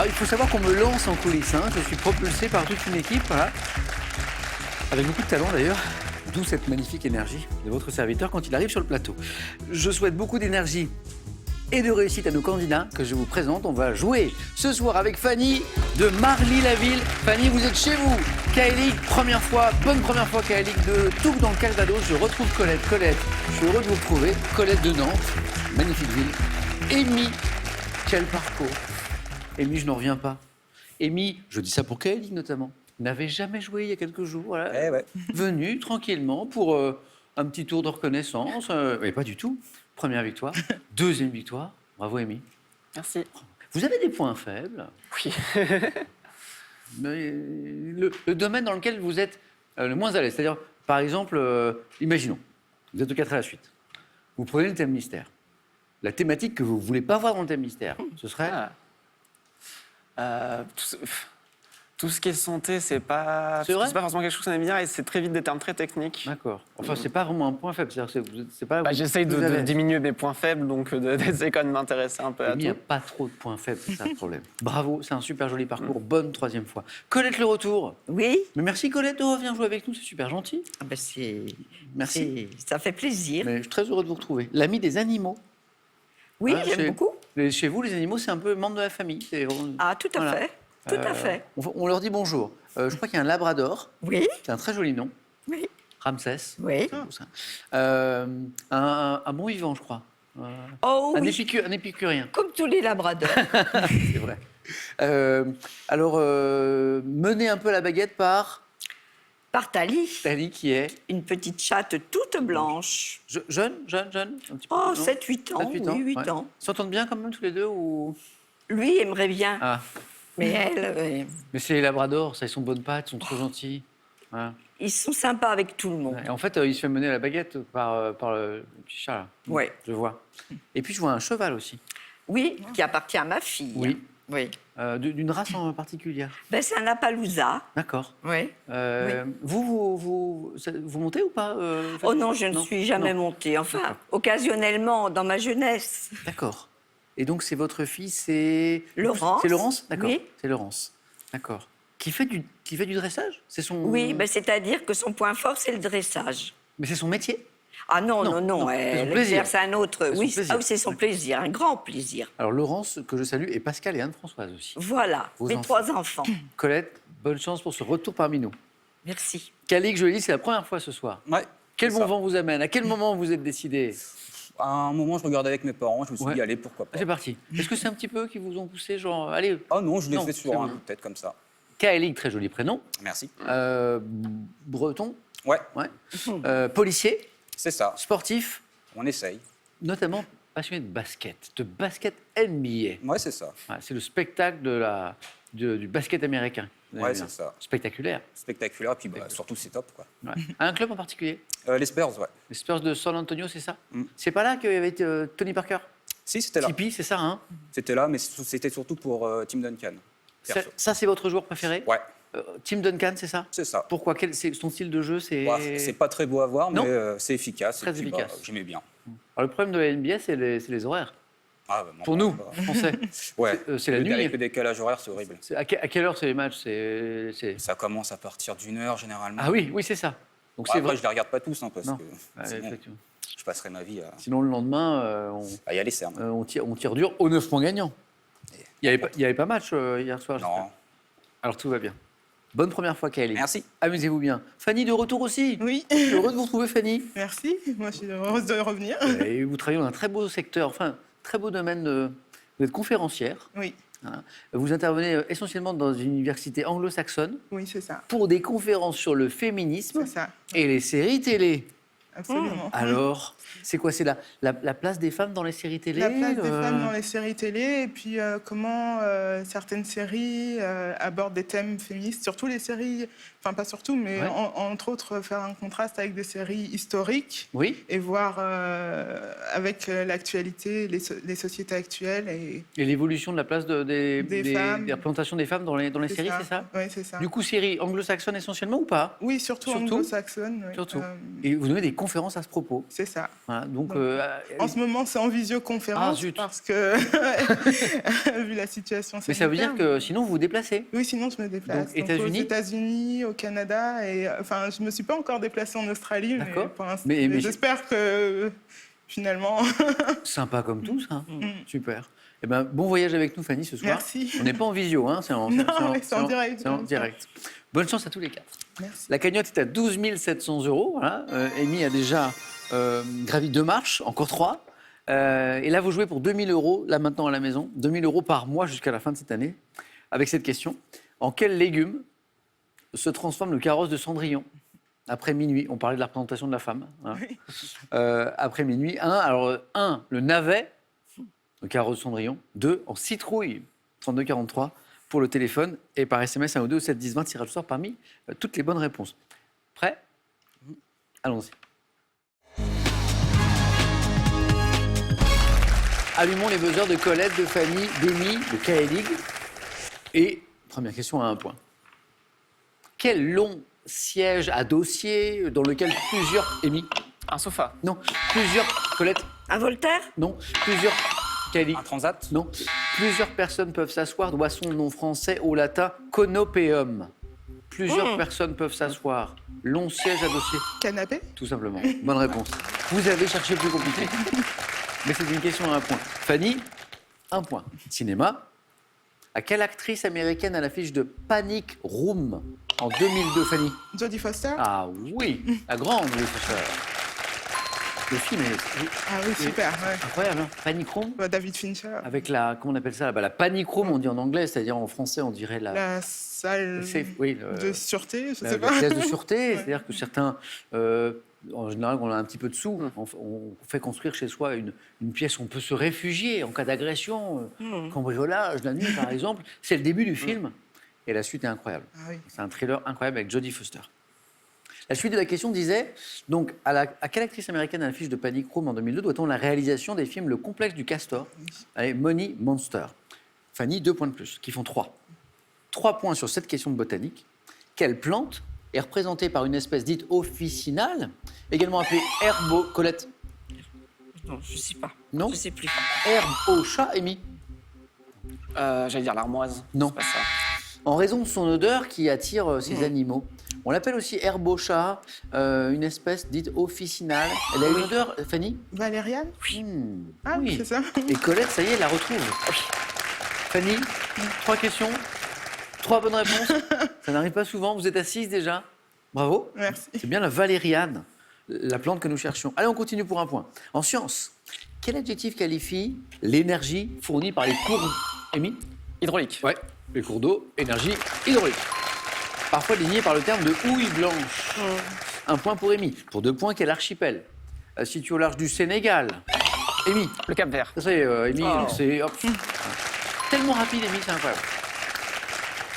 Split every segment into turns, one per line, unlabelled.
Alors, il faut savoir qu'on me lance en coulisses. Hein. Je suis propulsé par toute une équipe, voilà. Avec beaucoup de talent d'ailleurs. D'où cette magnifique énergie de votre serviteur quand il arrive sur le plateau. Je souhaite beaucoup d'énergie et de réussite à nos candidats que je vous présente. On va jouer ce soir avec Fanny de Marly-la-Ville. Fanny, vous êtes chez vous. Kaélie, bonne première fois Kaélie de Touques dans le Calvados. Je retrouve Colette. Colette, je suis heureux de vous retrouver. Colette de Nantes, magnifique ville. Amy, quel parcours. Amy, je n'en reviens pas. Amy, je dis ça pour Kaélie notamment, n'avait jamais joué il y a quelques jours. Voilà.
Ouais.
Venue tranquillement pour un petit tour de reconnaissance. Mais pas du tout. Première victoire, deuxième victoire. Bravo, Amy.
Merci.
Vous avez des points faibles.
Oui.
Mais le domaine dans lequel vous êtes le moins à l'aise. C'est-à-dire, par exemple, imaginons, vous êtes au 4 à la suite. Vous prenez le thème mystère. La thématique que vous ne voulez pas voir dans le thème mystère, ce serait
Tout ce qui est santé, c'est pas forcément quelque chose qu'on aime bien et c'est très vite des termes très techniques.
D'accord. Enfin, c'est pas vraiment un point faible. C'est pas.
J'essaye de diminuer mes points faibles, donc d'essayer quand même de m'intéresser un peu à
Il n'y a
tout.
pas trop de points faibles, c'est ça le problème. Bravo, c'est un super joli parcours. Bonne troisième fois. Colette, le retour.
Oui,
Mais merci Colette de revenir jouer avec nous, c'est super gentil.
ah ben
Merci.
ça fait plaisir.
Mais je suis très heureux de vous retrouver. L'ami des animaux.
Oui,
Ah,
j'aime beaucoup.
Chez vous, les animaux, c'est un peu membre de la famille.
Ah, tout à
Voilà.
fait. Tout à fait.
On leur dit bonjour. Je crois qu'il y a un labrador.
Oui,
C'est un très joli nom.
oui,
Ramsès.
oui.
Tout ça. Un bon vivant, je crois.
Oh
Un
oui,
épicurien.
comme tous les labradors.
C'est vrai. Alors, mener un peu la baguette par
Par Thalie,
Thalie, qui est
une petite chatte toute blanche.
jeune, un petit peu.
Oh,
non
7-8 ans,
7-8
oui, 8
ouais.
ans.
Ils s'entendent bien quand même tous les deux ou...
Lui aimerait bien,
Ah,
mais elle,
mais c'est les labradors, ça, ils sont bonnes pattes, ils sont trop gentils. Voilà.
ils sont sympas avec tout le monde.
Et en fait, il se fait mener à la baguette par le petit chat, là.
Ouais.
Je vois. Et puis, je vois un cheval aussi.
Oui, qui appartient à ma fille.
Oui.
Oui.
D'une race en particulière.
Ben, c'est un Appaloosa.
D'accord.
Oui.
Vous montez ou pas
Oh non, je ne suis jamais
Non.
montée. Enfin,
D'accord.
occasionnellement, dans ma jeunesse.
D'accord. Et donc, c'est votre fille, c'est...
Laurence.
C'est Laurence. D'accord.
Oui.
C'est Laurence. D'accord. Qui fait du dressage? C'est son...
Oui, ben, c'est-à-dire que son point fort, c'est le dressage.
Mais c'est son métier?
Ah non,
Non,
non, non,
non, c'est son
elle
plaisir.
exerce un autre.
C'est son
Oui,
plaisir.
ah oui, c'est son plaisir, un grand plaisir.
Alors, Laurence, que je salue, et Pascal et Anne-Françoise aussi.
Voilà,
Vos
mes
enfants.
3 enfants.
Colette, bonne chance pour ce retour parmi nous.
Merci.
Calique, je le dis, c'est la première fois ce soir.
Ouais.
Quel
c'est
bon
ça.
vent vous amène? À quel moment vous êtes décidé?
À un moment, je regardais avec mes parents, je me suis
Ouais.
dit, allez, pourquoi pas.
C'est parti. Est-ce que c'est un petit peu qui vous ont poussé, genre, allez,
Ah non, je l'ai
Non,
fait
c'est
sur un
bon.
coup de tête comme ça.
Kaélie, très joli prénom.
Merci.
Breton,
Ouais,
policier,
c'est ça.
sportif,
On essaye.
notamment passionné de basket NBA.
Ouais, c'est ça.
Ouais, c'est le spectacle du basket américain. Vous avez
Ouais,
vu,
c'est
hein.
ça.
Spectaculaire.
Spectaculaire, puis surtout, c'est top, quoi.
Ouais. Un club en particulier?
Les Spurs, ouais.
Les Spurs de San Antonio, c'est ça?
Mm.
C'est pas là qu'il y avait Tony Parker?
Si, c'était là.
Tipeee, c'est ça, hein?
C'était là, mais c'était surtout pour Tim Duncan. Perso.
Ça, c'est votre joueur préféré?
Ouais,
Tim Duncan, c'est ça?
c'est ça.
Pourquoi? C'est son style de jeu, c'est...
Ouais, c'est pas très beau à voir,
Non.
mais c'est efficace.
Très
et puis,
efficace.
J'aimais bien.
Alors, le problème de la NBA, c'est les horaires.
Ah, bah,
Pour
bon,
nous,
bah,
Français.
Ouais,
C'est la nuit.
Avec le décalage horaire, c'est horrible.
À quelle heure c'est les matchs?
Ça commence à partir d'1 heure, généralement.
Ah oui, c'est ça. Donc
Bon,
c'est
après,
vrai.
je les regarde pas tous, hein, parce
Non.
que
Ouais,
sinon,
effectivement.
je passerai ma vie
Sinon, le lendemain,
à y aller cernes.
on tire dur aux 9 points gagnants. Il n'y avait pas match hier soir, j'espère.
Non.
Alors tout va bien. Bonne première fois, Kaélie.
Merci.
Amusez-vous bien. Fanny, de retour aussi.
Oui,
Je suis heureux de vous retrouver, Fanny.
merci. Moi, je suis heureuse de revenir.
Et vous travaillez dans un très beau secteur, enfin, très beau domaine. Vous êtes conférencière.
Oui,
Hein. Vous intervenez essentiellement dans une université anglo-saxonne
oui, c'est ça.
pour des conférences sur le féminisme
C'est ça,
et les séries télé.
absolument.
Alors, c'est quoi? C'est la place des femmes dans les séries télé?
La place des femmes dans les séries télé, et puis comment certaines séries abordent des thèmes féministes, surtout les séries, enfin pas surtout, mais
Ouais.
entre autres faire un contraste avec des séries historiques
Oui.
et voir avec l'actualité, les sociétés actuelles. Et
Et l'évolution de la place
Des femmes.
des représentations des femmes dans les séries, c'est ça?
Oui, c'est ça.
Du coup, séries anglo-saxonnes essentiellement ou pas?
Oui, surtout
Surtout
anglo-saxonne. Oui.
Surtout. Et vous donnez des conférences à ce propos.
C'est ça.
Voilà, donc,
En ce moment, c'est en visioconférence
Ah, zut.
parce que, vu la situation
mais ça veut dire
sanitaire,
que sinon, vous vous déplacez.
Oui, sinon je me déplace.
Donc, États-Unis
aux États-Unis, au Canada, et enfin, je me suis pas encore déplacée en Australie, mais
D'accord.
pour l'instant,
Mais
j'espère que finalement.
Sympa comme tout, ça. Super. Eh ben, bon voyage avec nous, Fanny, ce soir.
Merci.
On n'est pas en visio, hein, c'est en,
Non, mais c'est en direct.
C'est en direct. Bonne chance à tous les 4.
Merci.
La cagnotte est à 12 700 €. Voilà. Amy a déjà gravi 2 marches, encore 3. Et là, vous jouez pour 2 000 €, là maintenant à la maison. 2 000 € par mois jusqu'à la fin de cette année. Avec cette question, en quel légume se transforme le carrosse de Cendrillon après minuit? On parlait de la représentation de la femme. Hein.
Oui.
Après minuit. 1, le navet, le carrosse de Cendrillon. 2, en citrouille, 3243 pour le téléphone. Et par SMS, 1 ou 2, 7 10 20, tirage au sort parmi toutes les bonnes réponses. Prêt? Allons-y. Allumons les buzzers de Colette, de Fanny, d'Amy, de Kaelig. Et première question à 1 point. Quel long siège à dossier dans lequel plusieurs... Amy?
Un sofa.
Non. Plusieurs... Colette?
Un Voltaire?
Non. Plusieurs... Kaelig?
Un transat.
Non. Plusieurs personnes peuvent s'asseoir, doit son nom français au latin conopeum. Plusieurs personnes peuvent s'asseoir. Long siège à dossier,
Canapé?
tout simplement. Bonne réponse. Vous avez cherché plus compliqué. Mais c'est une question à 1 point. Fanny, 1 point. Cinéma. À quelle actrice américaine à l'affiche de Panic Room en 2002, Fanny?
Jodie Foster?
Ah oui, la grande Jodie Foster. Le film est
Ah oui, super. Ouais.
incroyable, hein. Panic Room.
David Fincher.
Avec la, comment on appelle ça là-bas, la panic room, on dit en anglais, c'est-à-dire en français, on dirait
La salle
oui,
de sûreté, je
la
sais pas.
pièce de sûreté, c'est-à-dire que certains, en général, quand on a un petit peu de sous, on fait construire chez soi une pièce où on peut se réfugier en cas d'agression, cambriolage, la nuit par exemple. C'est le début du film, et la suite est incroyable.
Ah oui.
C'est un thriller incroyable avec Jodie Foster. La suite de la question disait, donc, à quelle actrice américaine à l'affiche de Panic Room en 2002 doit-on la réalisation des films Le Complexe du Castor et Money Monster? Fanny, 2 points de plus, qui font 3. 3 points sur cette question de botanique. Quelle plante est représentée par une espèce dite officinale, également appelée herbe Colette?
Non, je sais pas.
Non.
Je sais plus.
Herbe au chat, Amy?
J'allais dire l'armoise.
Non.
C'est pas ça.
En raison de son odeur qui attire ces animaux. On l'appelle aussi herbe au chat, une espèce dite officinale. Elle a une odeur, Fanny?
Valériane? Ah oui,
oui.
c'est ça.
Et Colette, ça y est, elle la retrouve. Fanny, 3 questions, 3 bonnes réponses. Ça n'arrive pas souvent, vous êtes assise déjà. Bravo.
Merci.
C'est bien la valériane, la plante que nous cherchions. Allez, on continue pour 1 point. En sciences, quel adjectif qualifie l'énergie fournie par les cours... Amy?
Hydraulique.
Ouais, les cours d'eau, énergie hydraulique. Parfois désigné par le terme de houille blanche. 1 point pour Amy. Pour 2 points, quel archipel situé au large du Sénégal? Amy?
Le Cap-Vert.
Ça c'est Amy,
Oh.
c'est... hop. Tellement rapide, Amy, c'est incroyable.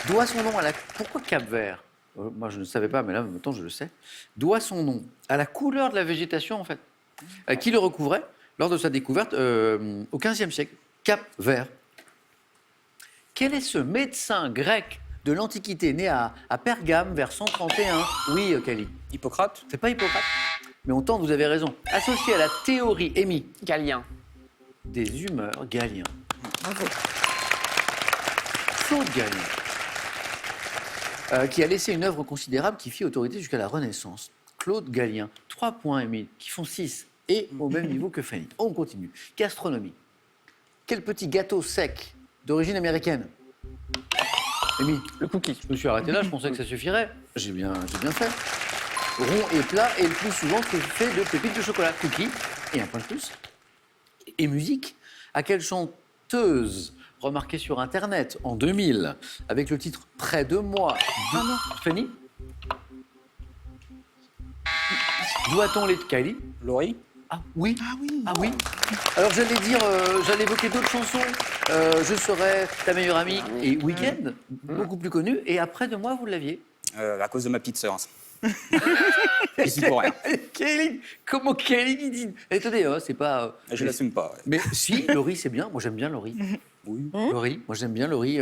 Doit son nom à la... Pourquoi Cap-Vert? Moi, je ne savais pas, mais là, maintenant, je le sais. Doit son nom à la couleur de la végétation, en fait, qui le recouvrait lors de sa découverte au XVe siècle. Cap-Vert. Quel est ce médecin grec de l'Antiquité né à Pergame vers 131? Oui, Kali.
Hippocrate.
C'est pas Hippocrate, mais on tente, vous avez raison. Associé à la théorie, Amy,
Galien.
des humeurs, Galien.
Bravo.
Claude Galien, qui a laissé une œuvre considérable qui fit autorité jusqu'à la Renaissance. Claude Galien. 3 points, Émile, qui font 6, et au même niveau que Fanny. On continue. Gastronomie. Quel petit gâteau sec d'origine américaine? Émile,
Le cookie.
je me suis arrêté là, je pensais que ça suffirait. J'ai bien fait. Rond et plat, et le plus souvent fait de pépites de chocolat. Cookie, et 1 point de plus. Et musique. À quelle chanteuse remarquée sur Internet en 2000 avec le titre Près de moi? Fanny? Doit-on les... Kylie?
Laurie.
Ah oui.
Ah oui.
Ah oui. Alors j'allais dire, j'allais évoquer d'autres chansons. Je serai ta meilleure amie et Weekend, beaucoup plus connu. Et après de moi, vous l'aviez.
À cause de ma petite sœur. Je suis pour rien.
Kelly, comment Kelly il dit? Attendez, c'est pas.
Je l'assume pas. Ouais.
Mais si, Laurie, c'est bien. Moi, j'aime bien Laurie.
Oui.
Laurie, moi, j'aime bien Laurie.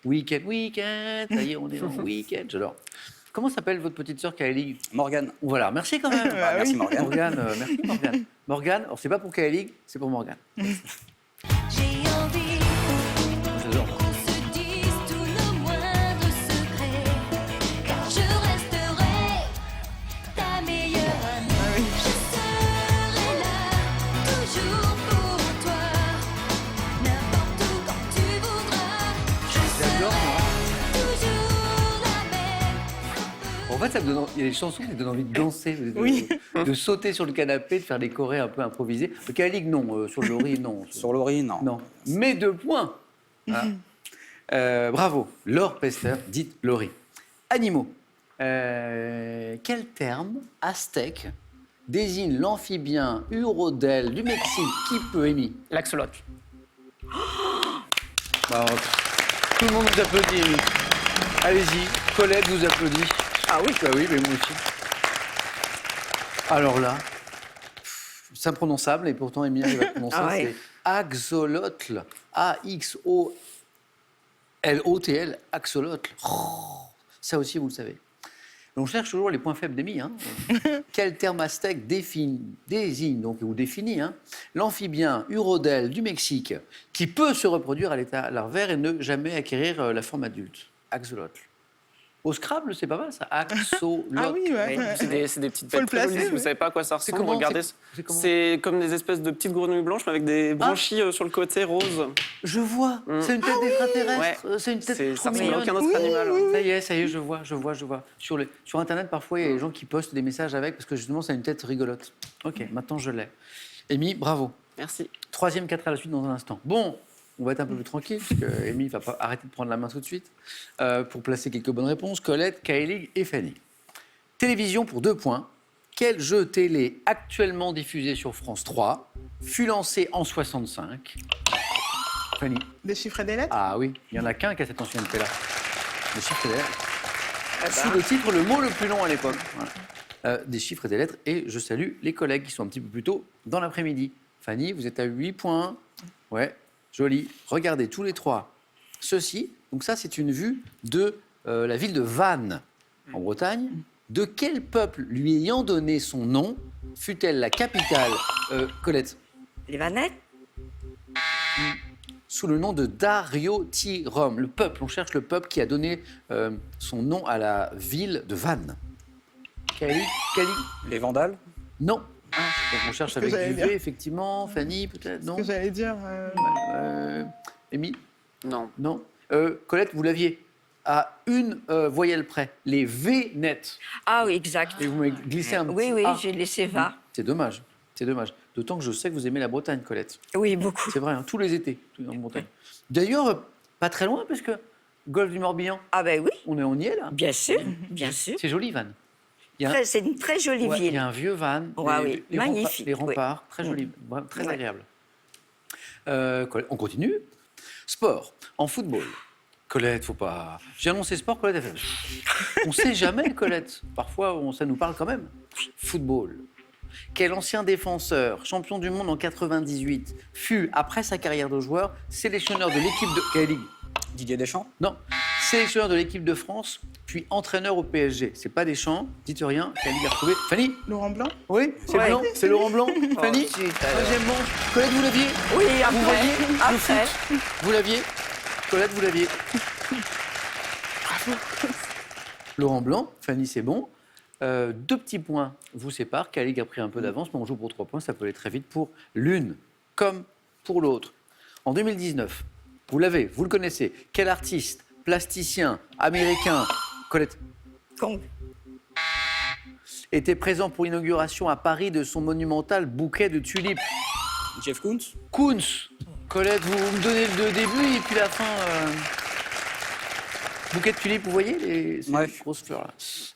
Weekend, ça y est, on est en week-end. J'adore. Comment s'appelle votre petite sœur Kaelig?
Morgane.
Voilà, merci quand même.
Bah
Merci
oui.
Morgane.
Morgane, merci Morgane. Morgane, alors c'est pas pour Kaelig, c'est pour Morgane.
J'ai envie
J'adore.
qu'on se dise tous nos moindres secrets, car je resterai ta meilleure amie.
Ah oui.
Je serai là, toujours pour toi, n'importe où quand tu voudras. Je
J'adore,
serai
moi.
toujours la même.
En fait, ça me donne, il y a des chansons qui me donnent envie de danser,
Oui.
de sauter sur le canapé, de faire des chorés un peu improvisés. Le Kaelig, non. Sur le Lori, non.
Sur Laurie, non.
Non. Mais 2 points. Hein. Bravo. Laure Pester, dite Laurie. Animaux. Quel terme aztèque désigne l'amphibien urodèle du Mexique qui peut émis?
L'axolotl.
Bah, tout le monde vous applaudit, Émy. Allez-y, Colette vous applaudit. Ah oui, bah oui, mais moi aussi. Alors là, c'est imprononçable et pourtant Émy arrive à le prononcer.
Ah ouais.
C'est axolotl. A-X-O-L-O-T-L, axolotl. Oh, ça aussi, vous le savez. On cherche toujours les points faibles d'Émy. Hein. Quel terme aztèque désigne donc, ou définit l'amphibien urodèle du Mexique qui peut se reproduire à l'état larvaire et ne jamais acquérir la forme adulte? Axolotl. Au Scrabble, c'est pas mal ça. Axolotl.
Ah oui, ouais.
C'est des petites
Faut le
bêtes très jolies.
placer,
Si vous
oui.
savez pas à quoi ça ressemble,
comment,
regardez.
c'est comment
C'est comme des espèces de petites grenouilles blanches mais avec des branchies sur le côté rose.
Je vois.
Mm.
C'est une tête d'extraterrestre.
Ouais.
C'est une tête
Ça
trop
ressemble à
mignonne.
aucun autre animal.
Ça y est, je vois. Sur Internet, parfois, il y a des gens qui postent des messages avec parce que justement, ça a une tête rigolote. Ok, maintenant je l'ai. Amy, bravo.
Merci.
3e 4 à la suite dans un instant. Bon, on va être un peu plus tranquille parce que Amy ne va pas arrêter de prendre la main tout de suite pour placer quelques bonnes réponses. Colette, Kaelig et Fanny. Télévision pour 2 points. Quel jeu télé actuellement diffusé sur France 3 fut lancé en 65? Fanny.
Des chiffres et des lettres.
Ah oui, il n'y en a qu'un qui a cette ancienneté-là. Des chiffres et des lettres.
Ah bah.
Sous le titre Le mot le plus long à l'époque. Voilà. Des chiffres et des lettres. Et je salue les collègues qui sont un petit peu plus tôt dans l'après-midi. Fanny, vous êtes à 8 points. Ouais, joli. Regardez tous les 3 ceci. Donc ça, c'est une vue de la ville de Vannes, en Bretagne. De quel peuple lui ayant donné son nom fut-elle la capitale? Colette.
Les vanettes?
Sous le nom de Dariotirum. Le peuple, on cherche le peuple qui a donné son nom à la ville de Vannes. Kali?
Les Vandales.
Non. Donc on cherche avec
j'allais
du
dire.
V, effectivement. Fanny, peut-être? Non.
Ce que j'allais dire.
Amy?
Non.
Non. Colette, vous l'aviez à une voyelle près. Les V nets.
Ah oui, exact.
Et vous m'avez glissé un
Oui,
petit
oui,
A.
j'ai laissé va.
C'est dommage. C'est dommage. D'autant que je sais que vous aimez la Bretagne, Colette.
Oui, beaucoup.
C'est vrai, tous les étés, en Bretagne. D'ailleurs, pas très loin, parce que Golfe du Morbihan,
Ah ben oui,
on y est là.
bien sûr, bien sûr.
C'est joli, Vannes. Il y a un-
C'est une très jolie
Ouais, il y
ville.
a un vieux van,
Ouais, oui, magnifique,
les remparts,
oui.
très joli, vraiment très
Ouais.
agréable. On continue. Sport, en football. Colette, faut pas. J'ai annoncé sport, Colette, elle fait. On sait jamais, Colette. Parfois, ça nous parle quand même. Football. Quel ancien défenseur, champion du monde en 98, fut, après sa carrière de joueur, sélectionneur de l'équipe de. Quelle ligue?
Didier Deschamps.
Non, sélectionneur de l'équipe de France, puis entraîneur au PSG. C'est pas Deschamps, dites rien, quelle ligue a retrouvé? Fanny?
Laurent Blanc.
Oui, c'est
Ouais.
Blanc, c'est Laurent Blanc. Fanny?
zut, alors.
Troisième manche. Colette, vous l'aviez?
Oui,
Vous voyez
après,
le
après.
foot? Vous l'aviez? Colette, vous l'aviez? Laurent Blanc, Fanny, c'est bon. 2 petits points vous séparent. Kalig a pris un peu d'avance, mais on joue pour 3 points. Ça peut aller très vite pour l'une comme pour l'autre. En 2019, vous l'avez, vous le connaissez. Quel artiste, plasticien, américain, Colette,
Kong.
était présent pour l'inauguration à Paris de son monumental bouquet de tulipes?
Jeff Koons.
Koons. Colette, vous me donnez le début et puis la fin. Bouquet de tulipes, vous voyez ces
Ouais.
grosses fleurs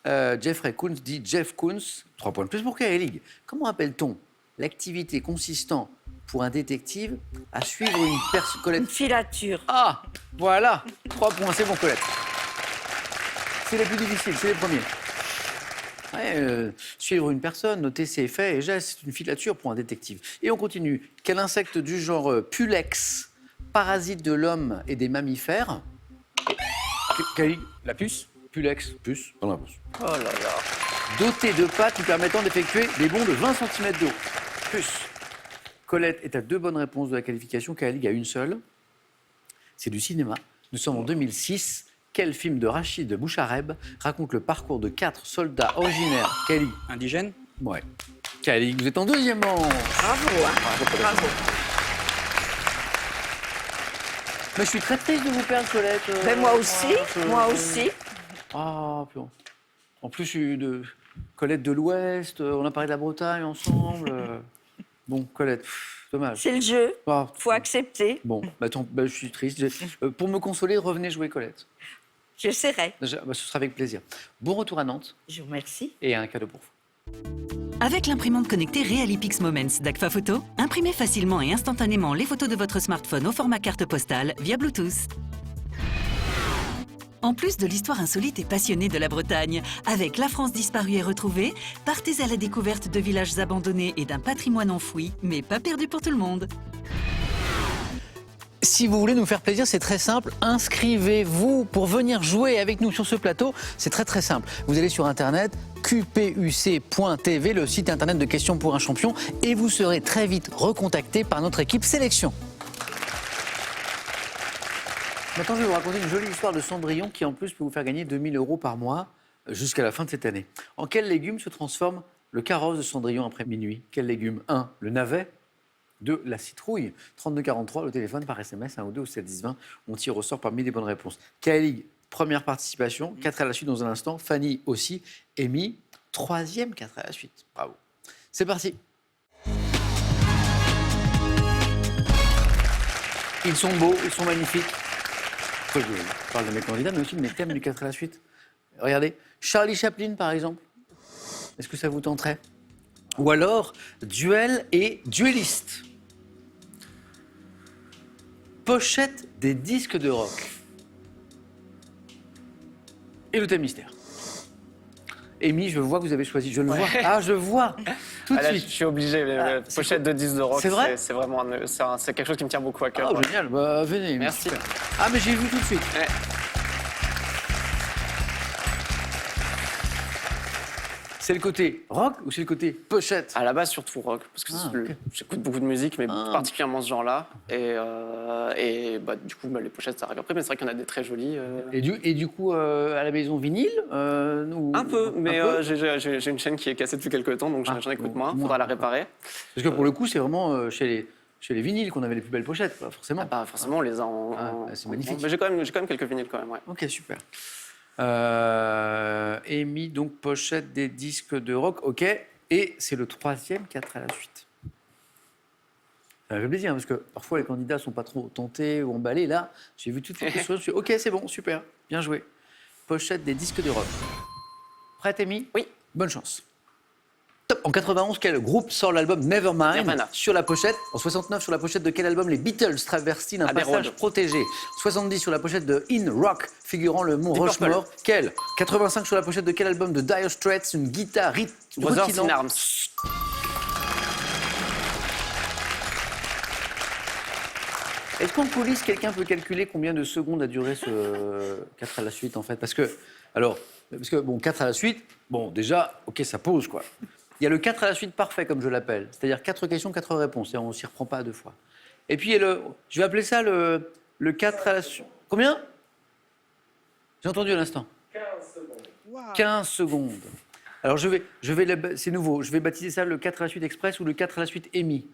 là. Jeffrey Koons dit Jeff Koons. 3 points de plus pour Kaelig. Comment appelle-t-on l'activité consistant pour un détective à suivre une personne?
Une
Colette.
filature.
Ah, voilà. 3 points, c'est bon, Colette. C'est les plus difficiles, c'est les premiers. Ouais, suivre une personne, noter ses faits et gestes, c'est une filature pour un détective. Et on continue. Quel insecte du genre Pulex, parasite de l'homme et des mammifères? Kaelig.
La puce.
Pulex, puce, dans la réponse.
Oh là là.
Doté de pattes lui permettant d'effectuer des bonds de 20 cm de haut. Puce. Colette est à 2 bonnes réponses de la qualification, Khalid a une seule. C'est du cinéma. Nous sommes en 2006. Quel film de Rachid Bouchareb raconte le parcours de 4 soldats originaires Khalid?
Indigène.
Ouais. Khalid, vous êtes en deuxième manche.
Bravo, hein. Bravo.
Mais je suis très triste de vous perdre, Colette.
Ben, moi aussi, moi aussi.
Ah, puis en plus, je suis de Colette de l'Ouest, on a parlé de la Bretagne ensemble. Bon, Colette, dommage.
C'est le jeu,
Ah,
faut accepter.
bon, je suis triste. Pour me consoler, revenez jouer Colette.
J'essaierai.
Ce sera avec plaisir. Bon retour à Nantes
Je vous remercie.
et un cadeau pour vous.
Avec l'imprimante connectée Realipix Moments d'Agfa Photo, imprimez facilement et instantanément les photos de votre smartphone au format carte postale via Bluetooth. En plus de l'histoire insolite et passionnée de la Bretagne, avec La France disparue et retrouvée, partez à la découverte de villages abandonnés et d'un patrimoine enfoui, mais pas perdu pour tout le monde.
Si vous voulez nous faire plaisir, c'est très simple. Inscrivez-vous pour venir jouer avec nous sur ce plateau. C'est très très simple. Vous allez sur Internet, qpuc.tv, le site Internet de Questions pour un champion, et vous serez très vite recontacté par notre équipe sélection. Maintenant, je vais vous raconter une jolie histoire de Cendrillon qui, en plus, peut vous faire gagner 2 000 € par mois jusqu'à la fin de cette année. En quel légume se transforme le carrosse de Cendrillon après minuit? Quel légume? 1. Le navet. 2. La citrouille. 3243, le téléphone par SMS, 1 ou 2 ou 7 10 20. On tire au sort parmi les bonnes réponses. Khalid, première participation. 4 à la suite dans un instant. Fanny aussi. Amy, 3e 4 à la suite. Bravo. C'est parti. Ils sont beaux, ils sont magnifiques. Je parle de mes candidats, mais aussi de mes thèmes du 4 à la suite. Regardez, Charlie Chaplin, par exemple. Est-ce que ça vous tenterait? Ou alors, duel et duelliste. Pochette des disques de rock. Et le thème mystère. Amy, je vois que vous avez choisi. Je le vois. Ah, je vois. Tout de
Là,
suite.
je suis obligé, les
c'est
pochettes de disques de rock,
C'est vrai
c'est vraiment c'est quelque chose qui me tient beaucoup à cœur.
Ah, génial. Bah, venez. Amy.
Merci.
Super. Ah, mais j'ai vu tout de suite.
Ouais.
C'est le côté rock ou c'est le côté pochette?
À la base, surtout rock, parce que
ok.
j'écoute beaucoup de musique, mais particulièrement ce genre-là. Et du coup, les pochettes, ça arrive après, mais c'est vrai qu'il y en a des très jolies.
Et du coup, à la maison vinyle
Un peu, mais
un peu
j'ai une chaîne qui est cassée depuis quelques temps, donc j'en écoute moins. Faudra la réparer.
Parce que pour le coup, c'est vraiment chez les vinyles qu'on avait les plus belles pochettes, quoi, forcément.
Forcément, on les a
c'est magnifique.
Mais j'ai quand même quelques vinyles quand même, ouais.
Ok, super. Amy, donc pochette des disques de rock, ok. Et c'est le 3e 4 à la suite. Ça fait plaisir, parce que parfois les candidats ne sont pas trop tentés ou emballés. Là, j'ai vu toutes les questions, je suis ok, c'est bon, super, bien joué. Pochette des disques de rock. Prête, Amy?
Oui.
Bonne chance. Top. En 91, quel groupe sort l'album Nevermind?
Nirvana.
Sur la pochette. En 69, sur la pochette de quel album les Beatles traversent-ils un
Abbey
passage
Road.
protégé? 70, sur la pochette de In Rock, figurant le mont
Deep
Rushmore. Quel? 85, sur la pochette de quel album de Dire Straits une guitare
Brothers
rutilante?
in Arms.
Est-ce qu'en coulisses, quelqu'un peut calculer combien de secondes a duré ce 4 à la suite, en fait? Parce que, bon, 4 à la suite, bon, déjà, ok, ça pose, quoi. Il y a le 4 à la suite parfait, comme je l'appelle. C'est-à-dire 4 questions, 4 réponses. Et on ne s'y reprend pas à 2 fois. Et puis, je vais appeler ça le 4 à la suite. Combien? J'ai entendu à l'instant. 15 secondes.
Wow.
15 secondes. Alors, c'est nouveau. Je vais baptiser ça le 4 à la suite express ou le 4 à la suite Amy.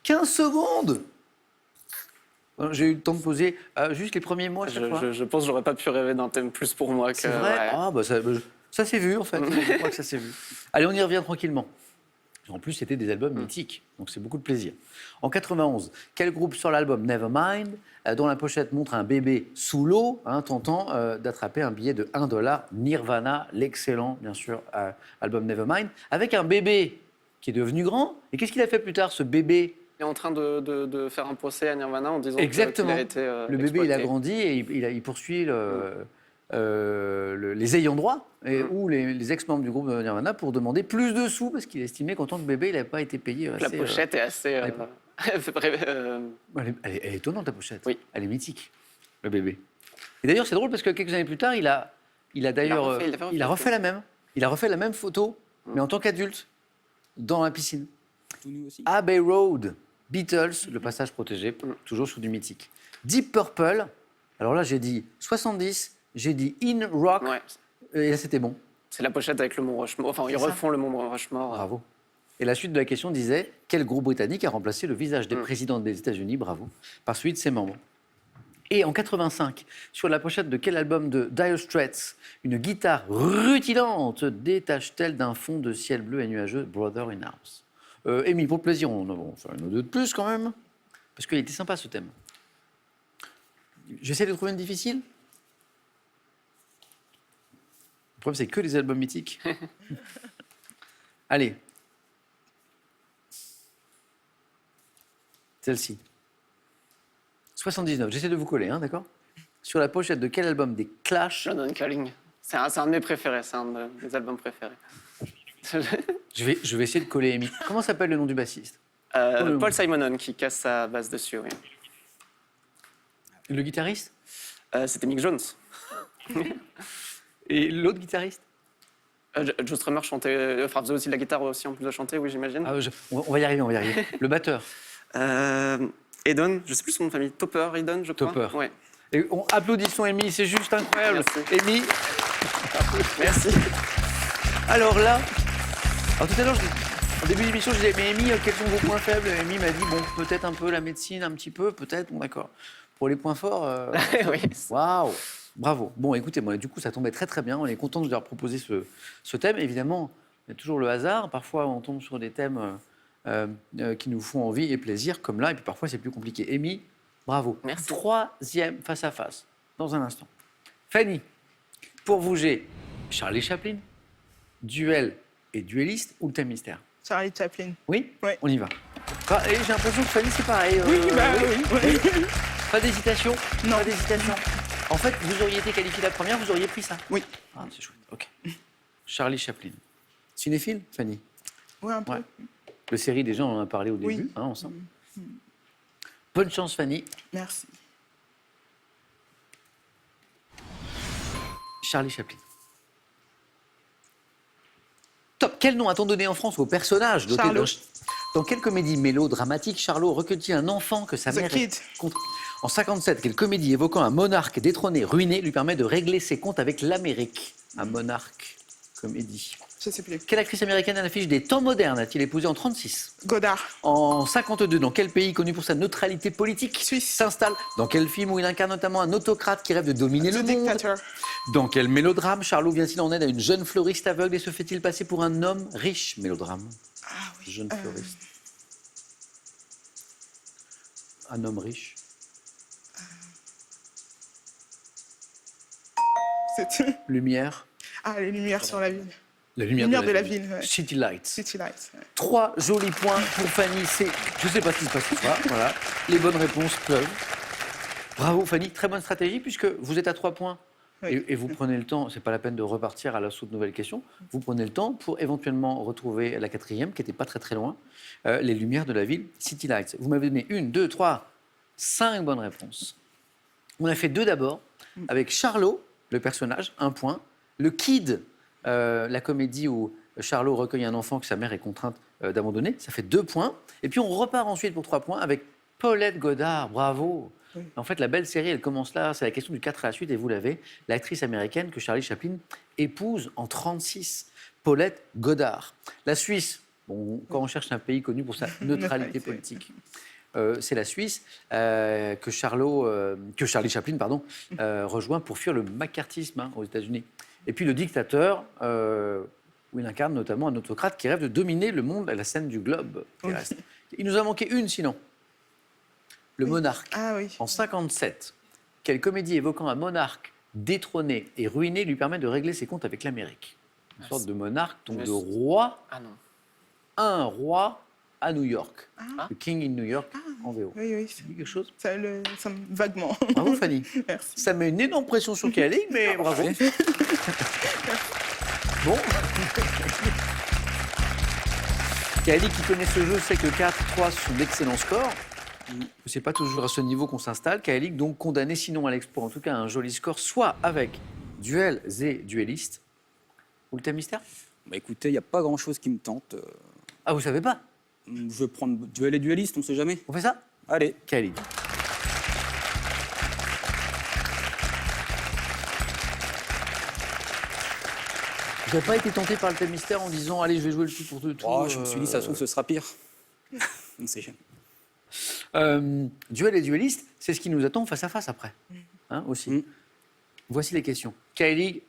15 secondes. J'ai eu le temps de poser juste les premiers mots à chaque fois.
Je pense que j'aurais pas pu rêver d'un thème plus pour moi que.
C'est vrai.
Ouais.
Ah, bah ça s'est vu, en fait. Je crois que ça s'est vu. Allez, on y revient tranquillement. En plus, c'était des albums mythiques, donc c'est beaucoup de plaisir. En 91, quel groupe sort l'album Nevermind, dont la pochette montre un bébé sous l'eau, tentant d'attraper un billet de $1? Nirvana, l'excellent, bien sûr, album Nevermind, avec un bébé qui est devenu grand. Et qu'est-ce qu'il a fait plus tard, ce bébé?
Il est en train de faire un procès à Nirvana en disant
Exactement.
qu'il a été
Le bébé, il a grandi et il poursuit les ayants droit ou les ex-membres du groupe de Nirvana pour demander plus de sous parce qu'il estimait qu'en tant que bébé, il n'avait pas été payé assez.
La pochette est assez.
Elle est étonnante, la pochette.
Oui.
Elle est mythique, le bébé. Et d'ailleurs, c'est drôle parce que quelques années plus tard, il a Il a d'ailleurs, il a refait la même. Il a refait la même photo, mais en tant qu'adulte, dans la piscine.
Tout nu aussi.
Abbey Road, Beatles, le passage protégé, toujours sous du mythique. Deep Purple, alors là j'ai dit 70, j'ai dit In Rock,
Ouais.
et là c'était bon.
C'est la pochette avec le Mont Rushmore. Enfin, ils
C'est ça.
refont le Mont Rushmore.
Bravo. Et la suite de la question disait quel groupe britannique a remplacé le visage des présidents des États-Unis, bravo, par celui de ses membres. Et en 85, sur la pochette de quel album de Dire Straits, une guitare rutilante détache-t-elle d'un fond de ciel bleu et nuageux, Brother in Arms. Émile, pour le plaisir, on va faire une ou deux de plus quand même, parce qu'il était sympa ce thème. J'essaie de trouver une difficile. Le problème, c'est que les albums mythiques. Allez. Celle-ci. 79. J'essaie de vous coller, hein, d'accord? Sur la pochette de quel album des Clash?
London Calling. C'est un de mes préférés, c'est un de mes albums préférés.
Je vais essayer de coller Amy. Comment s'appelle le nom du bassiste? Oh,
Paul Simonon qui casse sa basse dessus, oui.
Le guitariste?
C'était Mick Jones.
Et l'autre guitariste?
Joe Strummer chantait, enfin faisait aussi de la guitare aussi en plus de chanter, oui j'imagine.
Ah, on va y arriver, on va y arriver. Le batteur?
Edon, je sais plus son nom de famille, Topper, Edon, je crois.
Topper.
Ouais.
Et applaudissons Amy, c'est juste incroyable.
Merci.
Amy.
Merci.
Alors là, alors tout à l'heure, en début d'émission, je disais, mais Amy, quels sont vos points faibles? Amy m'a dit, bon, peut-être un peu la médecine, un petit peu, peut-être, bon d'accord. Pour les points forts,
Oui.
waouh, bravo. Bon, écoutez, moi, du coup, ça tombait très très bien. On est content de leur proposer ce thème. Évidemment, il y a toujours le hasard. Parfois, on tombe sur des thèmes qui nous font envie et plaisir, comme là. Et puis parfois, c'est plus compliqué. Amy, bravo.
Merci.
Troisième face à face, dans un instant. Fanny, pour vous, j'ai Charlie Chaplin, duel et duelliste ou le thème mystère?
Charlie Chaplin.
Oui.
Oui.
On y va. Ah, et j'ai l'impression que Fanny, c'est pareil.
Oui, oui.
Pas d'hésitation?
Non.
Pas d'hésitation. En fait, vous auriez été qualifié la première, vous auriez pris ça?
Oui.
Ah, c'est chouette. OK. Charlie Chaplin. Cinéphile, Fanny?
Oui, un peu.
Ouais. Le série, déjà, on en a parlé au début,
Oui.
hein, ensemble. Bonne chance, Fanny.
Merci.
Charlie Chaplin. Top. Quel nom a-t-on donné en France au personnage doté
Charlot.
Dans quelle comédie mélodramatique Charlot recueille-t-il un enfant que sa
The
mère
Kid.
contre... En 57, quelle comédie évoquant un monarque détrôné, ruiné, lui permet de régler ses comptes avec l'Amérique? Un monarque, comédie.
Je sais plus.
Quelle actrice américaine à l'affiche des temps modernes a-t-il épousé en 36?
Godard.
En 52, dans quel pays connu pour sa neutralité politique
Suisse.
s'installe? Dans quel film où il incarne notamment un autocrate qui rêve de dominer le
The
monde?
Dictator.
Dans quel mélodrame Charlot vient-il en aide à une jeune fleuriste aveugle et se fait-il passer pour un homme riche? Mélodrame.
Ah oui.
Jeune fleuriste. Un homme riche.
C'est...
Lumière.
Ah, les lumières sur la ville.
La
Lumière de la ville, ouais.
City Lights.
City Lights. Ouais.
3 jolis points pour Fanny. Je ne sais pas ce qui se passe ce soir. Voilà. Les bonnes réponses pleuvent. Bravo Fanny, très bonne stratégie puisque vous êtes à 3 points.
Oui.
Et vous prenez le temps, c'est pas la peine de repartir à l'assaut de nouvelles questions, vous prenez le temps pour éventuellement retrouver la 4e, qui n'était pas très très loin, les lumières de la ville, City Lights. Vous m'avez donné 1, 2, 3, 5 bonnes réponses. On a fait 2 d'abord, avec Charlot, le personnage, 1 point, le Kid, la comédie où Charlot recueille un enfant que sa mère est contrainte d'abandonner, ça fait 2 points. Et puis on repart ensuite pour 3 points avec Paulette Goddard, bravo.
Oui.
En fait, la belle série, elle commence là, c'est la question du 4 à la suite, et vous l'avez, l'actrice américaine que Charlie Chaplin épouse en 36, Paulette Goddard. La Suisse, bon, quand on cherche un pays connu pour sa neutralité politique, c'est la Suisse que Charlie Chaplin rejoint pour fuir le macartisme aux États-Unis. Et puis le dictateur, où il incarne notamment un autocrate qui rêve de dominer le monde à la scène du globe terrestre. Il nous a manqué une sinon. Le monarque.
Ah oui.
En 57, quelle comédie évoquant un monarque détrôné et ruiné lui permet de régler ses comptes avec l'Amérique? Une sorte de monarque, donc de roi,
Ah non.
un roi à New York. Le King in New York en VO.
Oui, oui.
Ça dit quelque chose?
Ça me... Vaguement.
Bravo Fanny.
Merci.
Ça met une énorme pression sur Kaeli, mais bravo. Bon. Kaeli qui connaît ce jeu sait que 4-3 sont d'excellents scores. C'est pas toujours à ce niveau qu'on s'installe. Kaeli donc condamné sinon à l'exploit, en tout cas à un joli score, soit avec duels et duellistes. Ou le thème mystère?
Bah écoutez, il n'y a pas grand-chose qui me tente.
Ah, vous savez pas?
Je vais prendre duel et duelliste, on sait jamais.
On fait ça?
Allez.
Khalid. Vous n'avez pas été tenté par le thème mystère en disant allez, je vais jouer le tout pour tout.
Oh, je me suis dit, ça se trouve, ce sera pire. On sait jamais.
Duel et duelliste, c'est ce qui nous attend face à face après. Hein, aussi.
Mm.
Voici les questions. Kylie,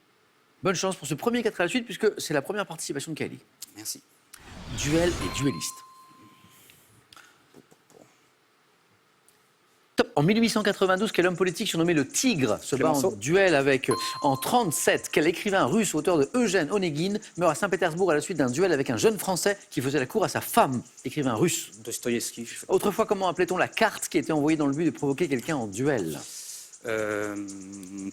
bonne chance pour ce premier 4 à la suite, puisque c'est la première participation de Kylie.
Merci.
Duel et duelliste. Top. En 1892, quel homme politique surnommé le Tigre se bat en
Clémenceau.
duel avec, en 37, quel écrivain russe, auteur de Eugène Onegin, meurt à Saint-Pétersbourg à la suite d'un duel avec un jeune Français qui faisait la cour à sa femme, écrivain russe.
Dostoïevski.
Autrefois, comment appelait-on la carte qui était envoyée dans le but de provoquer quelqu'un en duel?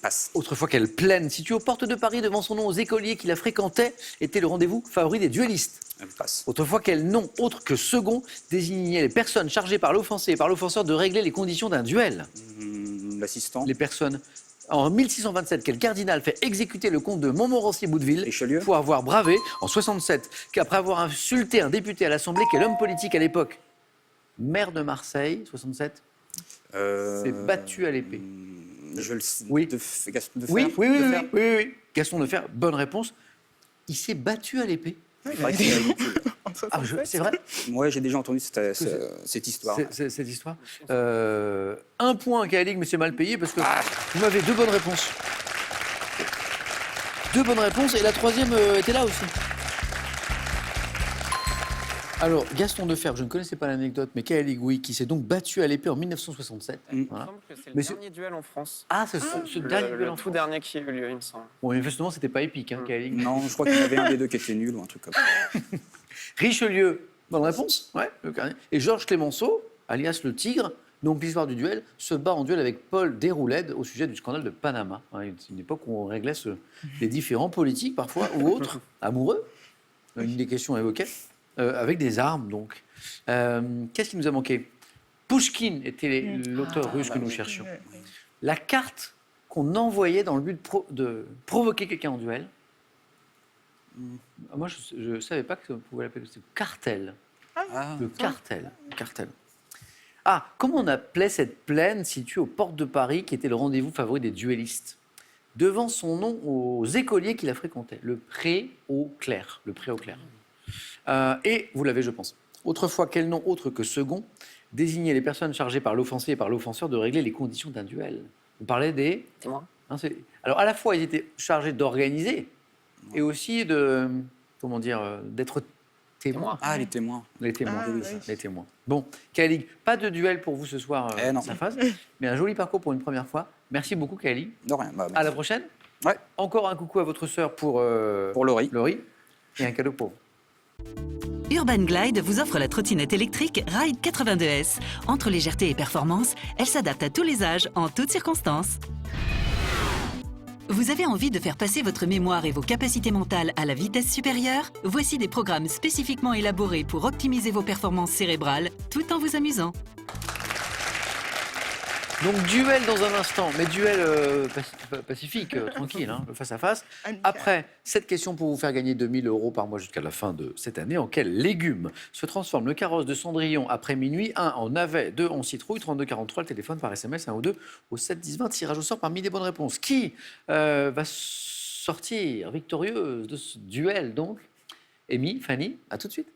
Passe.
Autrefois, quelle plaine située aux portes de Paris devant son nom aux écoliers qui la fréquentaient était le rendez-vous favori des duellistes?
Passe.
Autrefois, quel nom, autre que second, désignait les personnes chargées par l'offensé et par l'offenseur de régler les conditions d'un duel?
L'assistant.
Les personnes. En 1627, quel cardinal fait exécuter le comte de Montmorency-Bouteville
Richelieu.
pour avoir bravé, en 67, qu'après avoir insulté un député à l'Assemblée, quel homme politique à l'époque, maire de Marseille, 67, s'est battu à l'épée?
Je le
Oui.
Gaston de Fer.
Oui, oui, oui,
De
oui,
Fer.
oui, oui, oui. Gaston de Fer, bonne réponse. Il s'est battu à l'épée.
C'est vrai que c'est ridicule.
En
Ah,
67.
c'est vrai?
Ouais, j'ai déjà entendu cette histoire.
Cette histoire. Un point, Kaelig, mais c'est mal payé parce que vous m'avez 2 bonnes réponses. 2 bonnes réponses et la troisième était là aussi. Alors, Gaston de Fer, je ne connaissais pas l'anecdote, mais Kaelig, oui, qui s'est donc battu à l'épée en 1967.
Il me
Voilà.
semble que c'est
Mais
le dernier duel en France.
Ah, ce dernier duel
Le
en
tout
France.
dernier qui a eu lieu, il me semble.
Bon, manifestement, c'était pas épique, hein, Kaelig.
Non, je crois qu'il y en avait un des deux qui était nul ou un truc comme ça.
Richelieu, bonne réponse, ouais, le carnet. Et Georges Clémenceau, alias le Tigre, donc l'histoire du duel, se bat en duel avec Paul Déroulède au sujet du scandale de Panama. Hein, c'est une époque où on réglait les différends politiques parfois, ou autres, amoureux, une des questions évoquées, avec des armes donc. Qu'est-ce qui nous a manqué? Pouchkine était l'auteur russe que nous cherchions. La carte qu'on envoyait dans le but de provoquer quelqu'un en duel, moi je ne savais pas que on pouvait l'appeler, c'est cartel.
Ah.
Le cartel. Cartel. Ah, comment on appelait cette plaine située aux portes de Paris qui était le rendez-vous favori des duellistes? Devant son nom aux écoliers qui la fréquentaient, le Pré au Clair. Le Pré au Clair. Et vous l'avez, je pense. Autrefois, quel nom autre que second désignait les personnes chargées par l'offensé et par l'offenseur de régler les conditions d'un duel? On parlait des...
Témoin.
Hein, alors, à la fois, ils étaient chargés d'organiser et aussi de... Comment dire? D'être témoins.
Ah, les témoins.
Les témoins,
Ah,
oui,
oui.
les témoins. Bon, Kaelig, pas de duel pour vous ce soir,
Non.
ça passe, mais un joli parcours pour une première fois. Merci beaucoup, Kaelig.
De rien. Bah,
À
merci.
la prochaine.
Ouais.
Encore un coucou à votre sœur pour
Laurie.
Laurie et un cadeau pour vous.
Urban Glide vous offre la trottinette électrique Ride 82S. Entre légèreté et performance, elle s'adapte à tous les âges, en toutes circonstances. Vous avez envie de faire passer votre mémoire et vos capacités mentales à la vitesse supérieure? Voici des programmes spécifiquement élaborés pour optimiser vos performances cérébrales tout en vous amusant.
Donc, duel dans un instant, mais duel pacifique, tranquille, hein, face à face.
Amical.
Après, cette question pour vous faire gagner 2000 € par mois jusqu'à la fin de cette année. En quel légume se transforme le carrosse de Cendrillon après minuit? 1 en navet, 2 en citrouille, 32 43, le téléphone par SMS, 1 ou 2 au 7 10 20, tirage au sort parmi les bonnes réponses. Qui va sortir victorieuse de ce duel donc? Amy, Fanny, à tout de suite.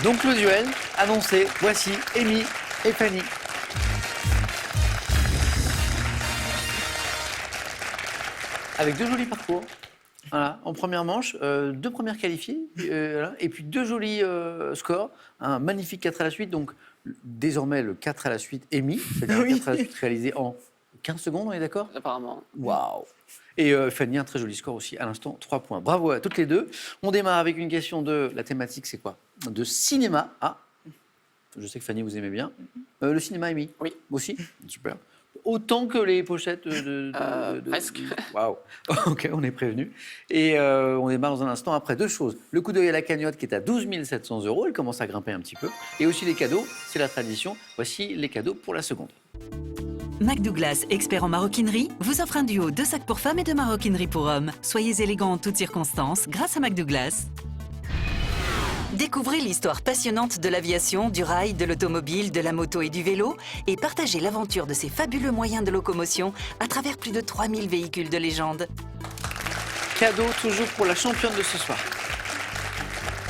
Donc le duel annoncé, voici Amy et Fanny. Avec 2 jolis parcours. Voilà, en première manche, 2 premières qualifiées, voilà, et puis 2 jolis scores. Un magnifique 4 à la suite, donc désormais le 4 à la suite Amy, c'est-à-dire un
Oui.
4 à la suite réalisé en 15 secondes, on est d'accord?
Apparemment.
Waouh! Et Fanny, un très joli score aussi, à l'instant, 3 points. Bravo à toutes les deux. On démarre avec une question de... La thématique, c'est quoi? De cinéma. Ah, je sais que Fanny, vous aimez bien. Le cinéma, Amy?
Oui.
Aussi? Super. Autant que les pochettes
Presque.
Waouh. Ok, on est prévenu. Et on démarre dans un instant après deux choses. Le coup d'œil à la cagnotte qui est à 12 700 €. Elle commence à grimper un petit peu. Et aussi les cadeaux. C'est la tradition. Voici les cadeaux pour la seconde.
McDouglas, expert en maroquinerie, vous offre un duo de sacs pour femmes et de maroquinerie pour hommes. Soyez élégants en toutes circonstances grâce à McDouglas. Découvrez l'histoire passionnante de l'aviation, du rail, de l'automobile, de la moto et du vélo et partagez l'aventure de ces fabuleux moyens de locomotion à travers plus de 3000 véhicules de légende.
Cadeau toujours pour la championne de ce soir.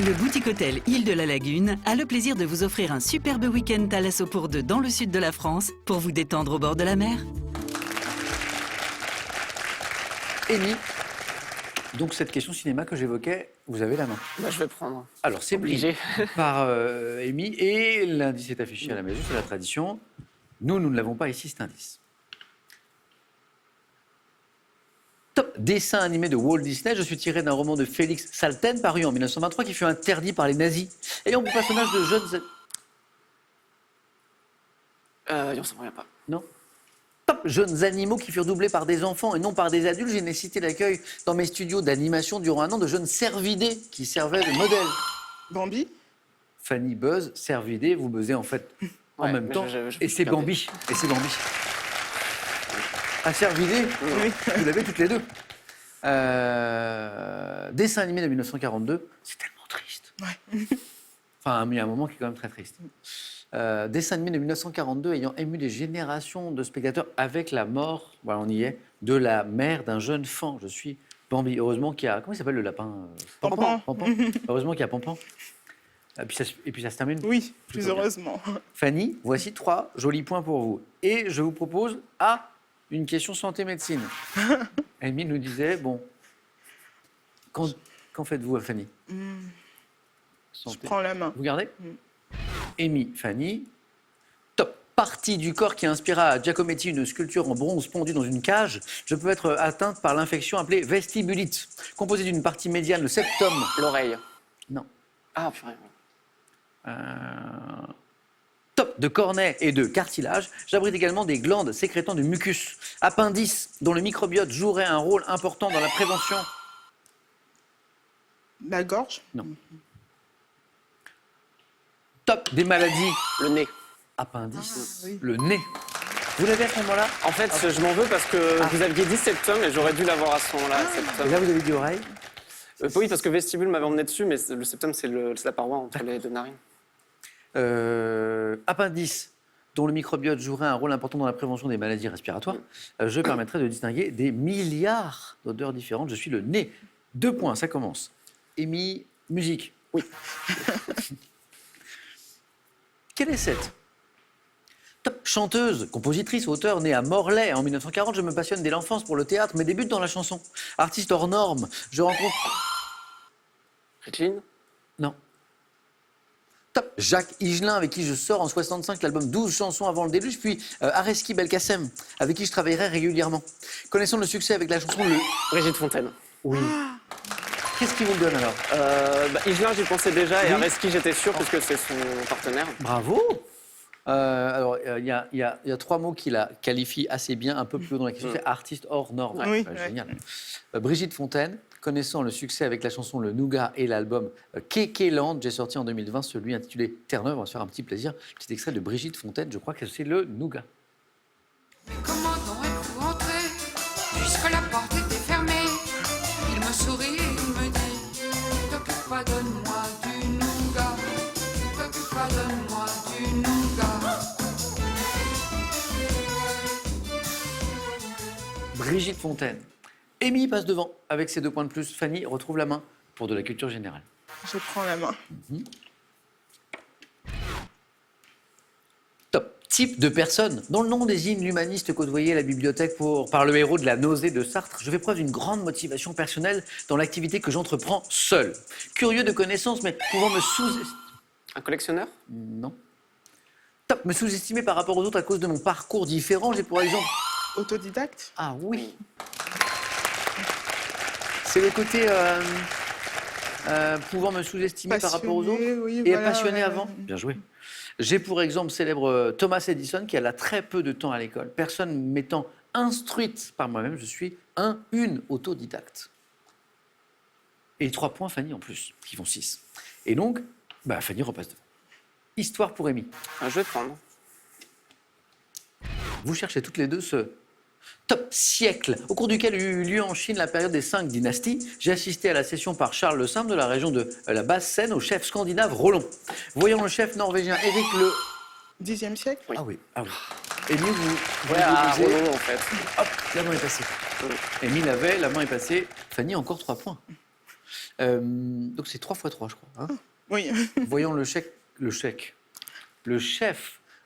Le boutique hôtel Île de la Lagune a le plaisir de vous offrir un superbe week-end Thalasso pour deux dans le sud de la France pour vous détendre au bord de la mer.
Amy, donc cette question cinéma que j'évoquais, vous avez la main.
Bah, je vais prendre.
Alors, c'est
Obligé.
pris par Amy et l'indice est affiché à la maison, c'est la tradition. Nous ne l'avons pas ici, cet indice. Top dessin animé de Walt Disney. Je suis tiré d'un roman de Félix Salten, paru en 1923, qui fut interdit par les nazis, ayant pour personnage de jeunes...
On s'en souvient pas.
Non. Top jeunes animaux qui furent doublés par des enfants et non par des adultes. J'ai nécessité l'accueil dans mes studios d'animation durant un an de jeunes cervidés qui servaient de modèle.
Bambi.
Fanny buzz, cervidé, vous buzzez en fait en
Ouais,
même
mais
temps.
je
Et c'est
perdais.
Bambi. Et c'est Bambi. Un cervidé,
Oui.
vous l'avez toutes les deux. Dessin animé de 1942, c'est tellement triste.
Ouais.
Enfin, il y a un moment qui est quand même très triste. Dessin animé de 1942 ayant ému des générations de spectateurs avec la mort, voilà, on y est, de la mère d'un jeune fan. Je suis Bambi. Heureusement qu'il y a... Comment il s'appelle le lapin
Pampan.
Pampan. Heureusement qu'il y a Pampan. Et puis ça se termine.
Oui, plus
Plutôt bien.
heureusement.
Fanny, voici 3 jolis points pour vous. Et je vous propose une question santé-médecine. Amy nous disait, bon, qu'en faites-vous, Fanny?
Je
Santé.
prends la main.
Vous gardez? Amy, Fanny. Top. Partie du corps qui inspira à Giacometti une sculpture en bronze pondue dans une cage. Je peux être atteinte par l'infection appelée vestibulite, composée d'une partie médiane, le septum.
L'oreille.
Non.
Ah, purée.
Top de cornets et de cartilage. J'abrite également des glandes sécrétant du mucus. Appendice, dont le microbiote jouerait un rôle important dans la prévention.
La gorge.
Non. Top des maladies.
Le nez.
Appendice,
oui.
le nez. Vous l'avez à ce moment-là?
En fait, je m'en veux parce que vous aviez dit septum et j'aurais dû l'avoir à ce moment-là. septum.
Et là, vous avez dit oreille.
Oui, parce que vestibule m'avait emmené dessus, mais le septum, c'est la paroi entre les deux narines.
Appendice, dont le microbiote jouerait un rôle important dans la prévention des maladies respiratoires. Je permettrai de distinguer des milliards d'odeurs différentes. Je suis le nez. 2 points, ça commence. Amy, musique.
Oui.
Quelle est cette top chanteuse, compositrice, auteure, née à Morlaix en 1940? Je me passionne dès l'enfance pour le théâtre, mais débute dans la chanson. Artiste hors norme, je rencontre...
Richline.
Non. Top. Jacques Higelin, avec qui je sors en 65 l'album 12 chansons avant le déluge, puis Areski Belkacem, avec qui je travaillerai régulièrement. Connaissant le succès avec la chanson Le...
Brigitte Fontaine.
Oui. Qu'est-ce qui vous le donne alors?
Higelin, j'y pensais déjà, et
Oui.
Areski, j'étais sûr, puisque c'est son partenaire.
Bravo. Alors, il y a 3 mots qui la qualifient assez bien, un peu plus haut dans la question, c'est artiste hors norme.
Ouais. Oui,
Génial. Brigitte Fontaine, connaissant le succès avec la chanson Le Nougat et l'album Kékéland, j'ai sorti en 2020 celui intitulé Terre-Neuve. On va se faire un petit plaisir. Petit extrait de Brigitte Fontaine, je crois que c'est Le Nougat.
Comment aurais-vous entré puisque la porte était fermée? Il me sourit, il me dit t'occupe pas, donne-moi du nougat. T'occupe pas, donne-moi du nougat.
Brigitte Fontaine. Amy passe devant avec ses 2 points de plus. Fanny retrouve la main pour de la culture générale.
Je prends la main.
Top. Type de personne dont le nom désigne l'humaniste côtoyé à la bibliothèque par le héros de La Nausée de Sartre. Je fais preuve d'une grande motivation personnelle dans l'activité que j'entreprends seul. Curieux de connaissances, mais pouvant me sous-estimer.
Un collectionneur.
Non. Top. Me sous-estimer par rapport aux autres à cause de mon parcours différent. J'ai pour exemple...
Autodidacte.
Ah oui. C'est le côté pouvant me sous-estimer par rapport aux autres.
Passionné, oui,
Et
voilà,
passionné
ouais.
avant. Bien joué. J'ai pour exemple célèbre Thomas Edison qui a très peu de temps à l'école. Personne m'étant instruite par moi-même, je suis une autodidacte. Et 3 points, Fanny en plus, qui font 6. Et donc, Fanny repasse devant. Histoire pour Rémi.
Je vais prendre.
Vous cherchez toutes les deux ce top siècle, au cours duquel eut lieu en Chine la période des 5 dynasties. J'ai assisté à la session par Charles le Simple de la région de la Basse-Seine au chef scandinave Rollon. Voyant le chef norvégien Éric le...
10e siècle.
Ah oui, ah oui. Émile, vous
Ouais,
disiez-
Rollo, en fait.
Hop, la main est passée. Émile avait, la main est passée. Fanny, encore 3 points. Donc c'est 3 x 3, je crois. Hein.
Oui.
Voyons le chef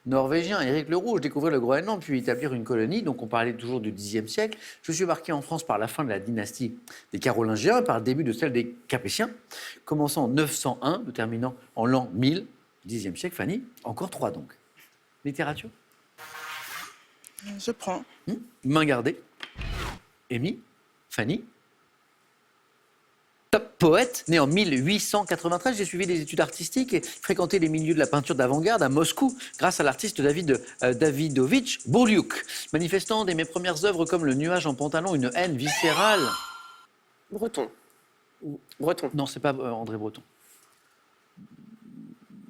norvégien Éric le Rouge découvrir le Groenland puis établir une colonie. Donc on parlait toujours du Xe siècle. Je suis marqué en France par la fin de la dynastie des Carolingiens et par le début de celle des Capétiens, commençant en 901, terminant en l'an 1000. Xe siècle, Fanny, encore 3 donc. Littérature,
Je prends.
main gardée. Amy, Fanny. Top poète, né en 1893, j'ai suivi des études artistiques et fréquenté les milieux de la peinture d'avant-garde à Moscou grâce à l'artiste Davidovitch Bourliuk, manifestant dès mes premières œuvres comme Le nuage en pantalon une haine viscérale.
Breton. Breton.
Non, c'est pas André Breton.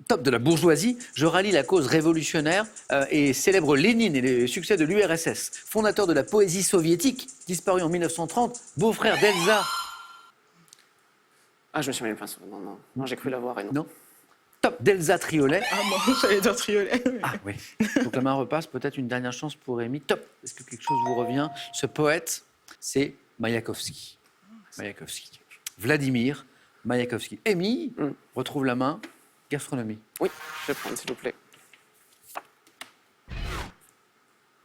Top de la bourgeoisie, je rallie la cause révolutionnaire et célèbre Lénine et les succès de l'URSS. Fondateur de la poésie soviétique, disparu en 1930, beau-frère d'Elsa.
Ah, je me suis mêlé le pinceau. Non, j'ai cru l'avoir et non.
Non. Top d'Elsa Triolet.
Ah bon, j'allais dire Triolet.
Ah oui. Donc la main repasse, peut-être une dernière chance pour Rémi. Top. Est-ce que quelque chose vous revient? Ce poète, c'est Maïakovski. Maïakovski. Vladimir Maïakovski. Amy, retrouve la main. Gastronomie.
Oui, je vais prendre, s'il vous plaît.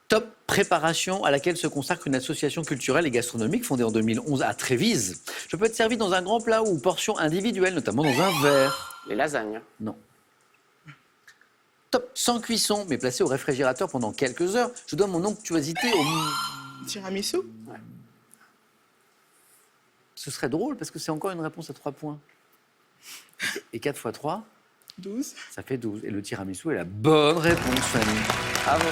Top préparation à laquelle se consacre une association culturelle et gastronomique fondée en 2011 à Trévise. Je peux être servi dans un grand plat ou portion individuelle, notamment dans un verre.
Les lasagnes.
Non. Top sans cuisson, mais placé au réfrigérateur pendant quelques heures. Je donne mon onctuosité au...
Tiramisu.
Ce serait drôle parce que c'est encore une réponse à 3 points. Et 4 x 3,
12.
ça fait 12. Et le tiramisu est la bonne réponse, Fanny.
Bravo.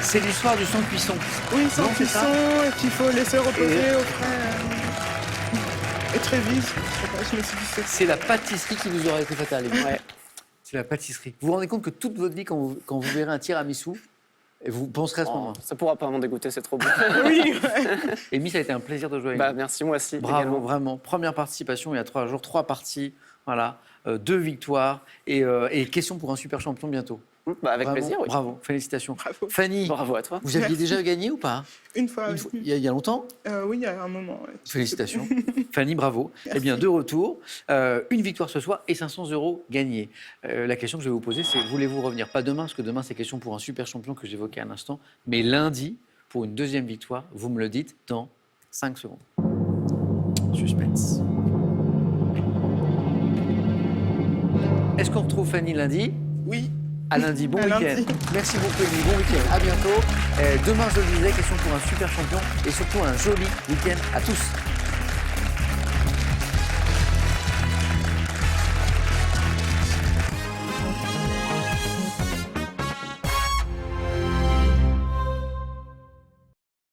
C'est l'histoire du sans cuisson.
Oui, sans
Non, c'est
cuisson,
ça.
et qu'il faut laisser reposer
Et-
au frais. Et très vite. Je me suis dit,
C'est la pâtisserie qui vous aura été fatale.
Ouais.
C'est la pâtisserie. Vous vous rendez compte que toute votre vie, quand vous verrez un tiramisu, et vous penserez à ce
Oh,
moment.
ça pourra pas m'en dégoûter, c'est trop bon.
oui.
Amy, ça a été un plaisir de jouer avec
Bah,
vous.
merci, moi aussi.
Bravo,
également.
vraiment. Première participation il y a 3 jours, 3 parties. Voilà, 2 victoires et question pour un super champion bientôt.
Bah, avec
Vraiment,
plaisir, oui.
Bravo, félicitations.
Bravo.
Fanny,
Bravo à toi.
vous aviez déjà gagné ou pas?
Une fois.
Une
oui.
fois- il y a longtemps?
Oui, il y a un moment. ouais.
Félicitations. Fanny, bravo. Eh bien, 2 retours, une victoire ce soir et 500 € gagnés. La question que je vais vous poser, c'est voulez-vous revenir? Pas demain, parce que demain, c'est question pour un super champion que j'évoquais à l'instant, mais lundi, pour une 2e victoire. Vous me le dites dans 5 secondes. Suspense. Est-ce qu'on retrouve Fanny lundi?
Oui.
À lundi, bon
À
week-end.
lundi.
Merci beaucoup, Émilie. Bon week-end. À bientôt. Demain, je le disais, question pour un super champion et surtout un joli week-end à tous.